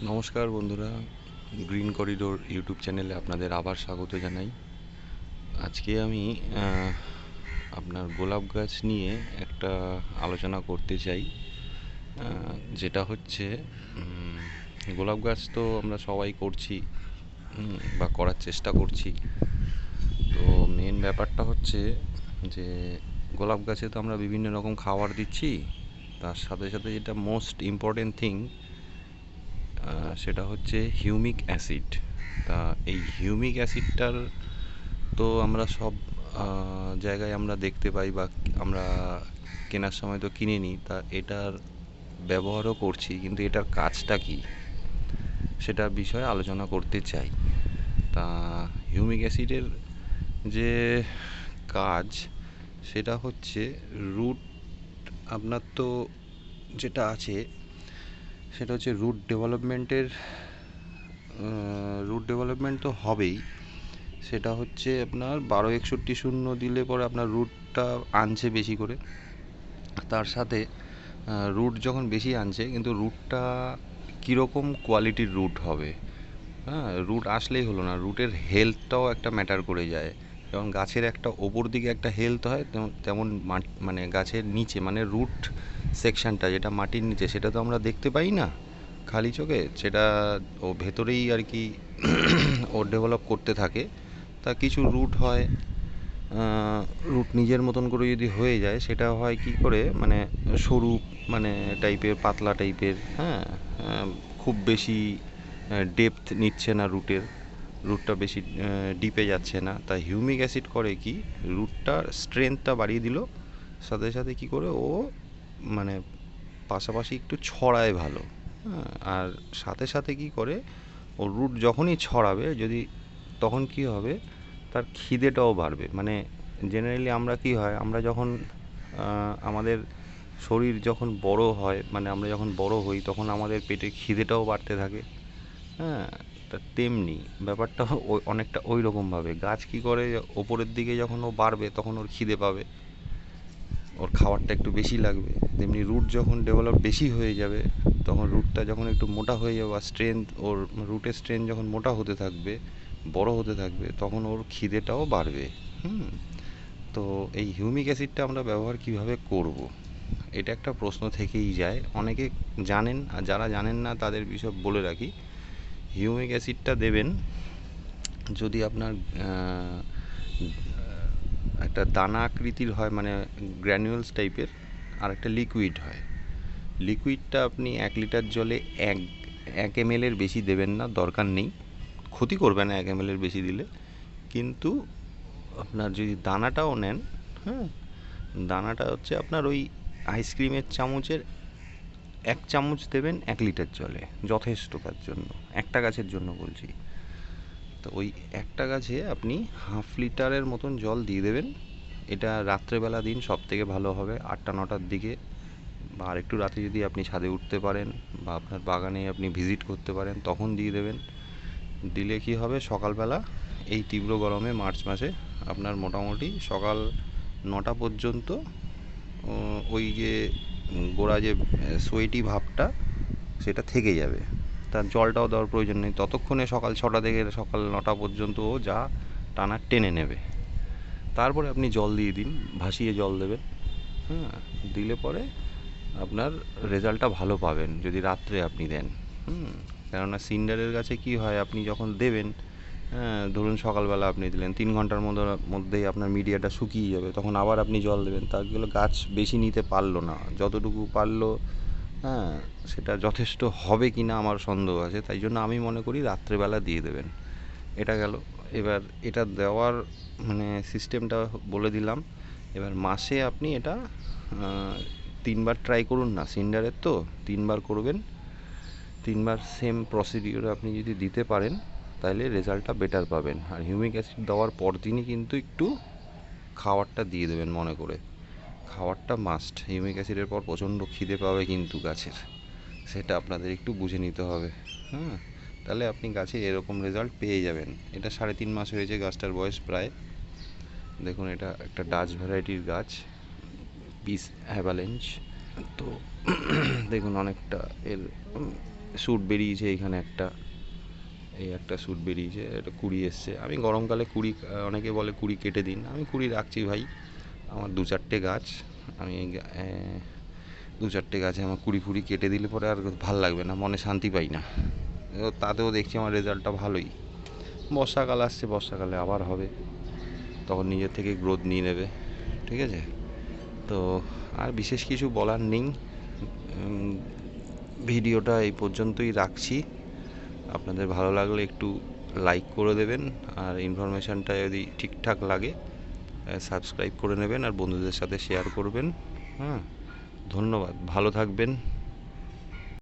নমস্কার বন্ধুরা, green corridor YouTube চ্যানেলে আপনাদের আবার স্বাগত জানাই। আজকে আমি আপনার গোলাপ গাছ নিয়ে একটা আলোচনা করতে চাই। যেটা হচ্ছে গোলাপ গাছ তো আমরা সবাই করছি বা করার চেষ্টা করছি। তো মেন ব্যাপারটা হচ্ছে যে গোলাপ গাছে তো আমরা বিভিন্ন রকম খাবার দিচ্ছি, তার সাথে সাথে যেটা মোস্ট ইম্পর্টেন্ট থিং সেটা হচ্ছে হিউমিক অ্যাসিড। তা এই হিউমিক অ্যাসিডটার তো আমরা সব জায়গায় আমরা দেখতে পাই বা আমরা কেনার সময় তো কিনে নিই, তা এটার ব্যবহারও করছি, কিন্তু এটার কাজটা কি সেটা বিষয়ে আলোচনা করতে চাই। তা হিউমিক অ্যাসিডের যে কাজ সেটা হচ্ছে রুট, আপনার তো যেটা আছে সেটা হচ্ছে রুট ডেভেলপমেন্ট তো হবেই। সেটা হচ্ছে আপনার 12-61-0 দিলে পরে আপনার রুটটা আনছে বেশি করে। তার সাথে রুট যখন বেশি আনছে, কিন্তু রুটটা কীরকম কোয়ালিটির রুট হবে, হ্যাঁ, রুট আসলেই হলো না, রুটের হেলথটাও একটা ম্যাটার করে যায়। যেমন গাছের একটা ওপর দিকে একটা হেলথ হয়, তেমন মানে গাছের নিচে মানে রুট সেকশনটা যেটা মাটির নিচে, সেটা তো আমরা দেখতে পাই না খালি চোখে, সেটা ও ভেতরেই আর কি ও ডেভেলপ করতে থাকে। তা কিছু রুট হয়, রুট নিজের মতন করে যদি হয়ে যায়, সেটা হয় কি করে, মানে সরু, মানে টাইপের, পাতলা টাইপের, হ্যাঁ, খুব বেশি ডেপথ নিচ্ছে না রুটটা বেশি ডিপে যাচ্ছে না। তাই হিউমিক অ্যাসিড করে কি, রুটটার স্ট্রেংথটা বাড়িয়ে দিল, সাথে সাথে কি করে ও মানে পাশাপাশি একটু ছড়ায় ভালো, হ্যাঁ। আর সাথে সাথে কি করে, ও রুট যখনই ছড়াবে, যদি তখন কি হবে, তার খিদেটাও বাড়বে। মানে জেনারেলি আমরা কি হয়, আমরা যখন আমাদের শরীর যখন বড় হয়, মানে আমরা যখন বড় হই, তখন আমাদের পেটে খিদেটাও বাড়তে থাকে, হ্যাঁ। তা তেমনি ব্যাপারটা অনেকটা ওই রকমভাবে গাছ কি করে, ওপরের দিকে যখন ও বাড়বে তখন ওর খিদে পাবে, ওর খাবারটা একটু বেশি লাগবে। তেমনি রুট যখন ডেভেলপ বেশি হয়ে যাবে, তখন রুটটা যখন একটু মোটা হয়ে যাবে, বা স্ট্রেংথ, ওর রুটের স্ট্রেংথ যখন মোটা হতে থাকবে, বড় হতে থাকবে, তখন ওর খিদেটাও বাড়বে। তো এই হিউমিক অ্যাসিডটা আমরা ব্যবহার কিভাবে করব, এটা একটা প্রশ্ন থেকেই যায়। অনেকে জানেন, আর যারা জানেন না তাদের বিষয় বলে রাখি। হিউমিক অ্যাসিডটা দেবেন যদি আপনার একটা দানা আকৃতির হয়, মানে গ্র্যানুয়েলস টাইপের, আর একটা লিকুইড হয়। লিকুইডটা আপনি 1 লিটার জলে 1 ml বেশি দেবেন না, দরকার নেই, ক্ষতি করবে না 1 ml বেশি দিলে। কিন্তু আপনার যদি দানাটাও নেন, হ্যাঁ, দানাটা হচ্ছে আপনার ওই আইসক্রিমের চামচের 1 চামচ দেবেন 1 লিটার জলে, যথেষ্ট তার জন্য, একটা গাছের জন্য বলছি। তো ওই একটা গাছে আপনি 1/2 লিটারের মতন জল দিয়ে দেবেন। এটা রাত্রেবেলা দিন, সব থেকে ভালো হবে 8টা-9টার দিকে, বা আরেকটু রাতে যদি আপনি ছাদে উঠতে পারেন বা আপনার বাগানে আপনি ভিজিট করতে পারেন, তখন দিয়ে দেবেন। দিলে কি হবে, সকালবেলা এই তীব্র গরমে মার্চ মাসে আপনার মোটামুটি সকাল 9টা পর্যন্ত ওই যে গোড়া যে সোয়েটি ভাবটা সেটা থেকে যাবে। তার জলটাও দেওয়ার প্রয়োজন নেই, ততক্ষণে সকাল 6টা থেকে সকাল 9টা পর্যন্ত ও যা টানা টেনে নেবে। তারপরে আপনি জল দিয়ে দিন, ভাসিয়ে জল দেবেন, হ্যাঁ। দিলে পরে আপনার রেজাল্টটা ভালো পাবেন যদি রাত্রে আপনি দেন। কেননা সিন্ডারের গাছে কি হয়, আপনি যখন দেবেন, হ্যাঁ, ধরুন সকালবেলা আপনি দিলেন, 3 ঘন্টার মধ্যেই আপনার মিডিয়াটা শুকিয়ে যাবে, তখন আবার আপনি জল দেবেন, তাহলে গাছ বেশি নিতে পারলো না, যতটুকু পারলো, হ্যাঁ, সেটা যথেষ্ট হবে কি না আমার সন্দেহ আছে। তাই জন্য আমি মনে করি রাত্রেবেলা দিয়ে দেবেন। এটা গেল। এবার এটা দেওয়ার মানে সিস্টেমটা বলে দিলাম। এবার মাসে আপনি এটা 3বার ট্রাই করুন না, সিন্ডারের তো 3বার করবেন। 3বার সেম প্রসিডিওরে আপনি যদি দিতে পারেন, তাহলে রেজাল্টটা বেটার পাবেন। আর হিউমিক অ্যাসিড দেওয়ার পর দিনই কিন্তু একটু খাবারটা দিয়ে দেবেন মনে করে, খাবারটা মাস্ট। হিউমিক অ্যাসিডের পর প্রচণ্ড খিদে পাবে কিন্তু গাছের, সেটা আপনাদের একটু বুঝে নিতে হবে, হ্যাঁ। তাহলে আপনি গাছে এরকম রেজাল্ট পেয়ে যাবেন। এটা 3.5 মাস হয়েছে গাছটার বয়স প্রায়। দেখুন, এটা একটা ডাচ ভ্যারাইটির গাছ, পিস অ্যাভালেঞ্চ। তো দেখুন অনেকটা এর শ্যুট বেরিয়েছে এইখানে একটা, এই একটা শ্যুট বেরিয়েছে, এটা কুড়ি এসছে। আমি গরমকালে কুড়ি, অনেকে বলে কুড়ি কেটে দিন, আমি কুড়ি রাখছি ভাই। আমার 2-4টে গাছ, আমি দু চারটে গাছে আমার কুড়ি ফুড়ি কেটে দিলে পরে আর ভাল লাগবে না, মনে শান্তি পাই না। তাতেও দেখছি আমার রেজাল্টটা ভালোই। বর্ষাকাল আসছে, বর্ষাকালে আবার হবে, তখন নিজের থেকে গ্রোথ নিয়ে নেবে। ঠিক আছে, তো আর বিশেষ কিছু বলার নেই। ভিডিওটা এই পর্যন্তই রাখছি। আপনাদের ভালো লাগলে একটু লাইক করে দেবেন, আর ইনফরমেশানটা যদি ঠিকঠাক লাগে সাবস্ক্রাইব করে নেবেন, আর বন্ধুদের সাথে শেয়ার করবেন। হ্যাঁ, ধন্যবাদ, ভালো থাকবেন।